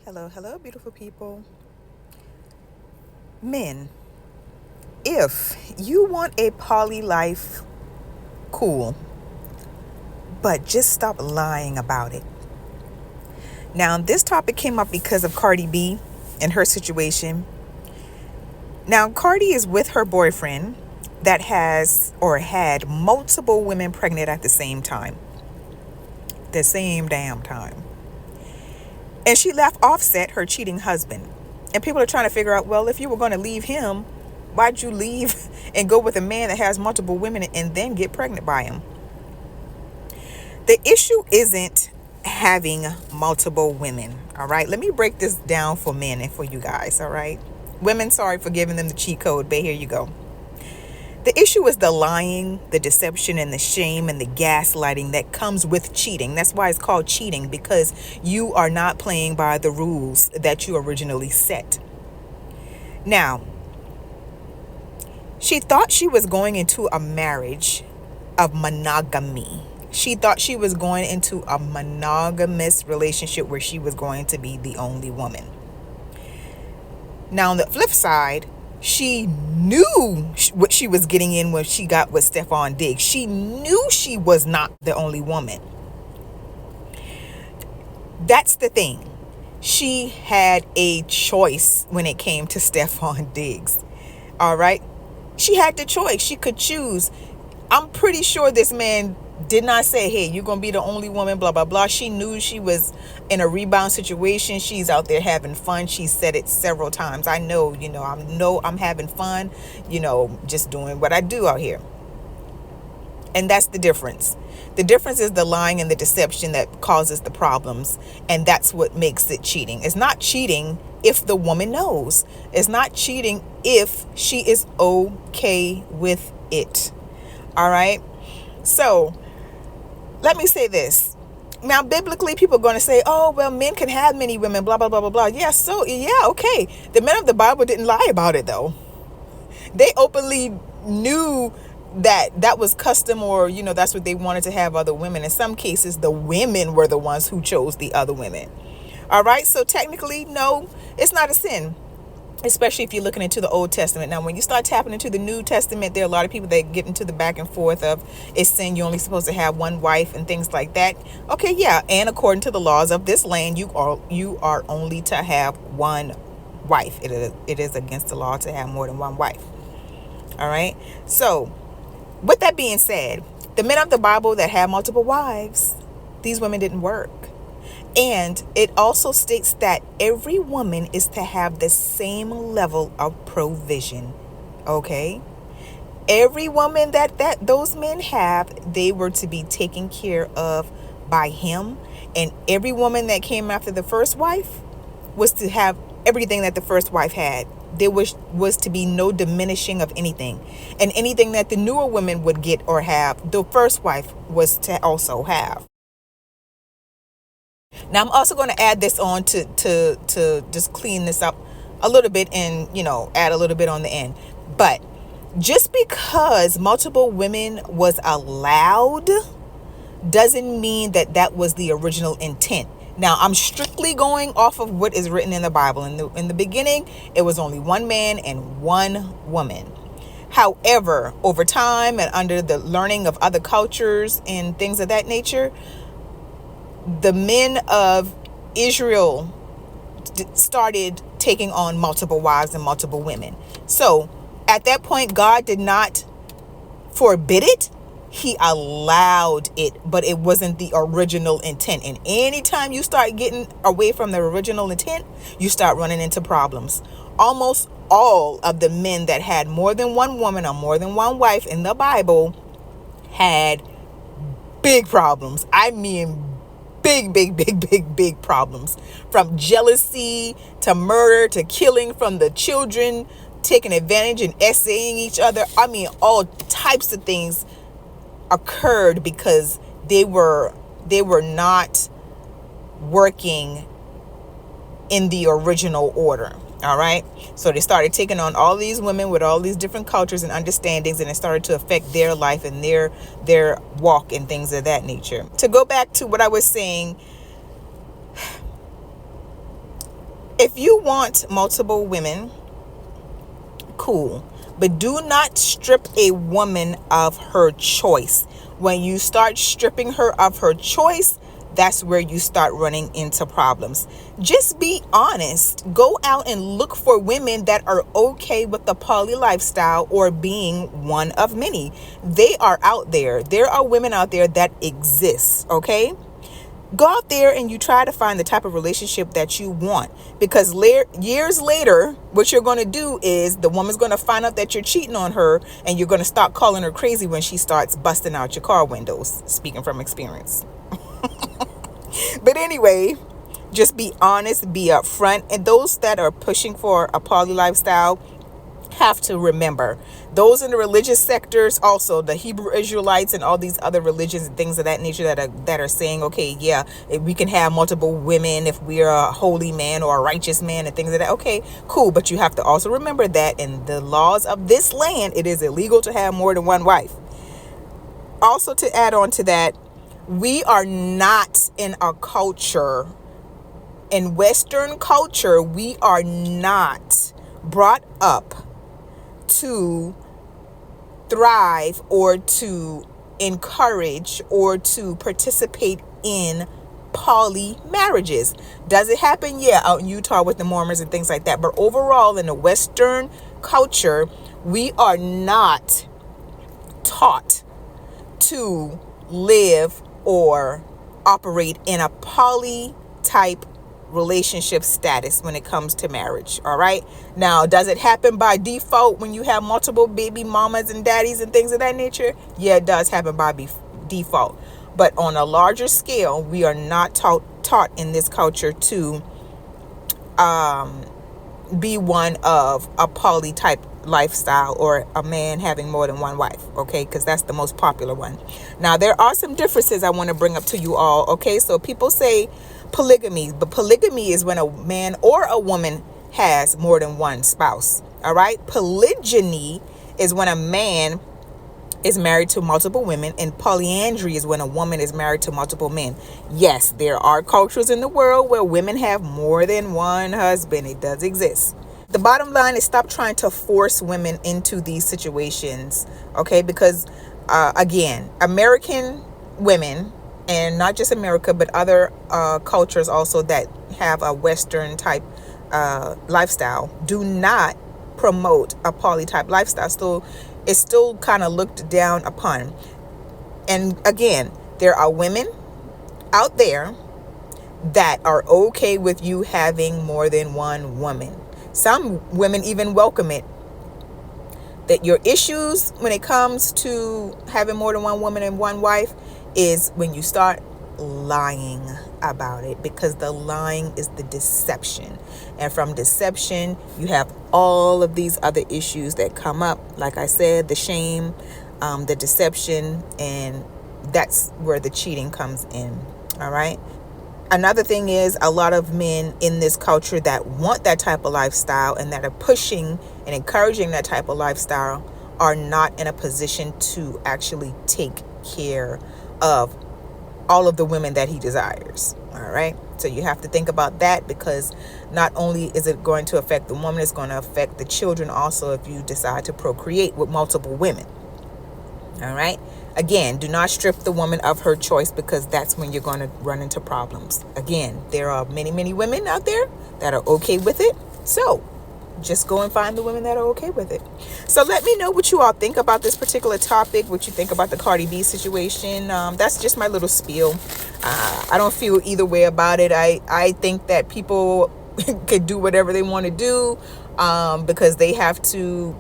Hello, hello, beautiful people. Men, if you want a poly life, cool, but just stop lying about it. Now, this topic came up because of Cardi B and her situation. Now, Cardi is with her boyfriend that has or had multiple women pregnant at the same time. The same damn time. And she left Offset, her cheating husband. And people are trying to figure out, well, if you were going to leave him, why'd you leave and go with a man that has multiple women and then get pregnant by him? The issue isn't having multiple women, all right? Let me break this down for men and for you guys, all right? Women, sorry for giving them the cheat code, but here you go. The issue is the lying, the deception, and the shame and the gaslighting that comes with cheating. That's why it's called cheating, because you are not playing by the rules that you originally set. Now, she thought she was going into a marriage of monogamy. She thought she was going into a monogamous relationship where she was going to be the only woman. Now, on the flip side, she knew what she was getting in when she got with Stefan Diggs. She knew she was not the only woman. That's the thing. She had a choice when it came to Stefan Diggs. All right? She had the choice. She could choose. I'm pretty sure this man did not say, hey, you're going to be the only woman, blah, blah, blah. She knew she was in a rebound situation. She's out there having fun. She said it several times. I know, I'm having fun, just doing what I do out here. And that's the difference. The difference is the lying and the deception that causes the problems. And that's what makes it cheating. It's not cheating if the woman knows. It's not cheating if she is okay with it. All right. So let me say this. Now, biblically, people are going to say, oh, well, men can have many women, blah, blah, blah, blah, blah. Yeah, okay. The men of the Bible didn't lie about it, though. They openly knew that was custom, or, that's what they wanted to have other women. In some cases, the women were the ones who chose the other women. All right. So technically, no, it's not a sin, especially if you're looking into the Old Testament. Now, when you start tapping into the New Testament, there are a lot of people that get into the back and forth of it's sin, you're only supposed to have one wife and things like that. Okay, yeah, and according to the laws of this land, you are only to have one wife. It is against the law to have more than one wife. All right. So, with that being said, the men of the Bible that had multiple wives, these women didn't work. And it also states that every woman is to have the same level of provision. Okay? Every woman that those men have, they were to be taken care of by him. And every woman that came after the first wife was to have everything that the first wife had. There was to be no diminishing of anything. And anything that the newer women would get or have, the first wife was to also have. Now, I'm also going to add this on to just clean this up a little bit and, add a little bit on the end. But just because multiple women was allowed doesn't mean that was the original intent. Now, I'm strictly going off of what is written in the Bible. In the beginning, it was only one man and one woman. However, over time and under the learning of other cultures and things of that nature, the men of Israel started taking on multiple wives and multiple women. So at that point, God did not forbid it. He allowed it, but it wasn't the original intent. And anytime you start getting away from the original intent, you start running into problems. Almost all of the men that had more than one woman or more than one wife in the Bible had big problems. I mean, big problems, from jealousy to murder to killing from the children, taking advantage and essaying each other. I mean, all types of things occurred because they were not working in the original order. All right. So they started taking on all these women with all these different cultures and understandings, and it started to affect their life and their walk and things of that nature. To go back to what I was saying, If you want multiple women, cool. But do not strip a woman of her choice. When you start stripping her of her choice, that's where you start running into problems. Just be honest. Go out and look for women that are okay with the poly lifestyle or being one of many. They are out there. There are women out there that exist, okay? Go out there and you try to find the type of relationship that you want, because years later, what you're going to do is the woman's going to find out that you're cheating on her, and you're going to start calling her crazy when she starts busting out your car windows, speaking from experience. But anyway, just be honest, be upfront. And those that are pushing for a poly lifestyle have to remember, those in the religious sectors, also the Hebrew Israelites and all these other religions and things of that nature that are saying, okay, yeah, we can have multiple women if we're a holy man or a righteous man and things like that. Okay, cool. But you have to also remember that in the laws of this land, it is illegal to have more than one wife. Also, to add on to that, we are not in a culture, in Western culture, we are not brought up to thrive or to encourage or to participate in poly marriages. Does it happen? Yeah, out in Utah with the Mormons and things like that. But overall, in the Western culture, we are not taught to live or operate in a poly type relationship status when it comes to marriage. All right. Now, does it happen by default when you have multiple baby mamas and daddies and things of that nature? Yeah, it does happen by default. But on a larger scale, we are not taught in this culture to be one of a poly type lifestyle or a man having more than one wife, okay? Because that's the most popular one. Now, there are some differences I want to bring up to you all, okay? So people say polygamy, but polygamy is when a man or a woman has more than one spouse, all right? Polygyny is when a man is married to multiple women, and polyandry is when a woman is married to multiple men. Yes, there are cultures in the world where women have more than one husband. It does exist. The bottom line is, stop trying to force women into these situations, okay? Because, again, American women, and not just America, but other cultures also that have a Western type lifestyle, do not promote a poly type lifestyle. So it's still kind of looked down upon. And again, there are women out there that are okay with you having more than one woman. Some women even welcome it. That your issues when it comes to having more than one woman and one wife is when you start lying about it, because the lying is the deception. And from deception, you have all of these other issues that come up. Like I said, the shame, the deception, and that's where the cheating comes in. All right. Another thing is, a lot of men in this culture that want that type of lifestyle and that are pushing and encouraging that type of lifestyle are not in a position to actually take care of all of the women that he desires. All right. So you have to think about that, because not only is it going to affect the woman, it's going to affect the children also if you decide to procreate with multiple women. All right. Again, do not strip the woman of her choice, because that's when you're going to run into problems. Again, there are many, many women out there that are okay with it. So just go and find the women that are okay with it. So let me know what you all think about this particular topic, what you think about the Cardi B situation. That's just my little spiel. I don't feel either way about it. I think that people could do whatever they want to do, because they have to,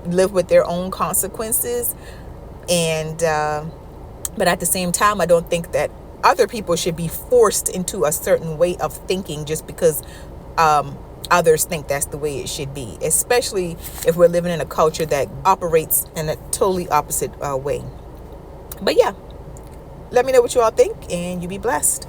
live with their own consequences. And but at the same time, I don't think that other people should be forced into a certain way of thinking just because others think that's the way it should be, especially if we're living in a culture that operates in a totally opposite way. But yeah, let me know what you all think, and you be blessed.